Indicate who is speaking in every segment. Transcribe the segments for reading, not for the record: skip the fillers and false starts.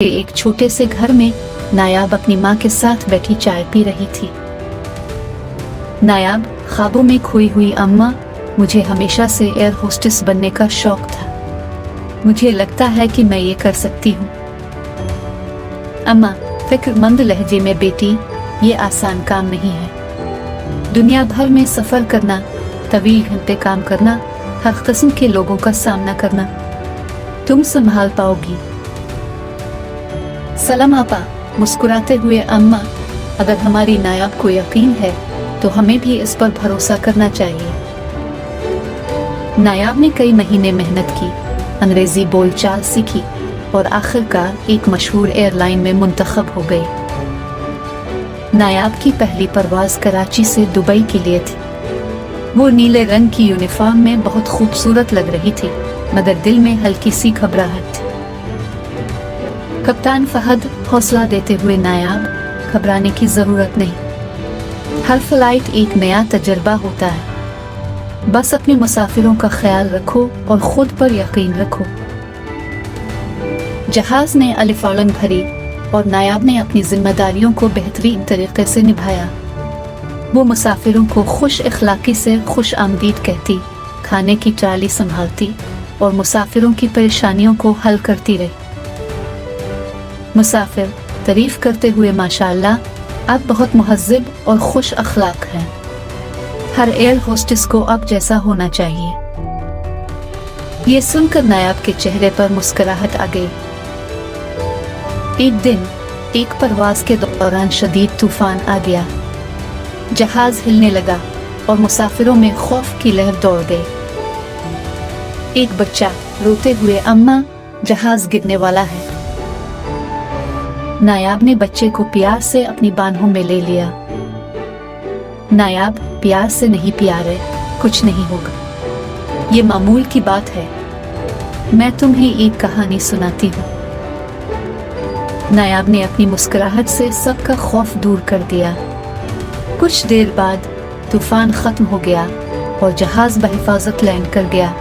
Speaker 1: एक छोटे से घर में नायाब अपनी माँ के साथ बैठी चाय पी रही थी। नायाब ख्वाबों में खोई हुई अम्मा, मुझे हमेशा से एयर होस्टेस बनने का शौक था। मुझे लगता है कि मैं ये कर सकती हूँ। अम्मा फिक्रमंद लहजे में, बेटी ये आसान काम नहीं है। दुनिया भर में सफर करना, तवील घंटे काम करना, हर किस्म के लोगों का सामना करना, तुम संभाल पाओगी? सलाम आपा, मुस्कुराते हुए अम्मा, अगर हमारी नायाब को यकीन है तो हमें भी इस पर भरोसा करना चाहिए। नायाब ने कई महीने मेहनत की, अंग्रेजी बोलचाल सीखी और आखिरकार एक मशहूर एयरलाइन में मुंतखब हो गई। नायाब की पहली परवाज कराची से दुबई के लिए थी। वो नीले रंग की यूनिफॉर्म में बहुत खूबसूरत लग रही थी, मगर दिल में हल्की सी घबराहट थी। कप्तान फहद हौसला देते हुए, नायाब घबराने की जरूरत नहीं, हर फ्लाइट एक नया तजर्बा होता है। बस अपने मुसाफिरों का ख्याल रखो और खुद पर यकीन रखो। जहाज ने अलिफालन भरी और नायाब ने अपनी जिम्मेदारियों को बेहतरीन तरीके से निभाया। वो मुसाफिरों को खुश इखलाकी से खुश आमदीद कहती, खाने की ट्राली संभालती और मुसाफिरों की परेशानियों को हल करती रही। मुसाफिर तारीफ करते हुए, माशाअल्लाह, आप बहुत मुहज्जिब और खुश अखलाक हैं। हर एयर होस्टेस को आप जैसा होना चाहिए। ये सुनकर नायाब के चेहरे पर मुस्कुराहट आ गई। एक दिन एक परवाज के दौरान शदीद तूफान आ गया। जहाज हिलने लगा और मुसाफिरों में खौफ की लहर दौड़ गई। एक बच्चा रोते हुए, अम्मा जहाज गिरने वाला है। नायाब ने बच्चे को प्यार से अपनी बाहों में ले लिया। नायाब, प्यार से नहीं प्यारे, कुछ नहीं होगा, ये मामूल की बात है। मैं तुम्हें एक कहानी सुनाती हूँ। नायाब ने अपनी मुस्कुराहट से सबका खौफ दूर कर दिया। कुछ देर बाद तूफान खत्म हो गया और जहाज बहिफाजत लैंड कर गया।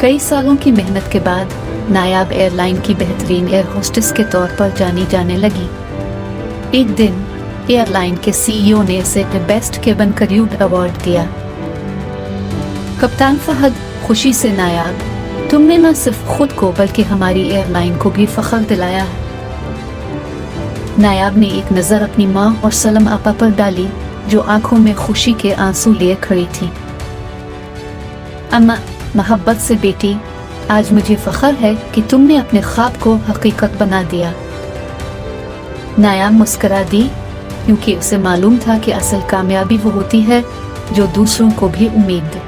Speaker 1: कई सालों की मेहनत के बाद नायाब एयरलाइन की बेहतरीन एयर होस्टेस के तौर पर जानी जाने लगी। एक दिन एयरलाइन के सीईओ ने इसे बेस्ट केबिन क्रू अवार्ड दिया। कप्तान फहद खुशी से, नायाब, तुमने न सिर्फ खुद को बल्कि हमारी एयरलाइन को भी फख्र दिलाया है। नायाब ने एक नज़र अपनी माँ और सलम आपा पर डाली, जो आंखों में खुशी के आंसू लिए खड़ी थी। अम्मा, मोहब्बत से बेटी, आज मुझे फख्र है कि तुमने अपने ख्वाब को हकीकत बना दिया। नायाब मुस्कुरा दी, क्योंकि उसे मालूम था कि असल कामयाबी वो होती है जो दूसरों को भी उम्मीद दे।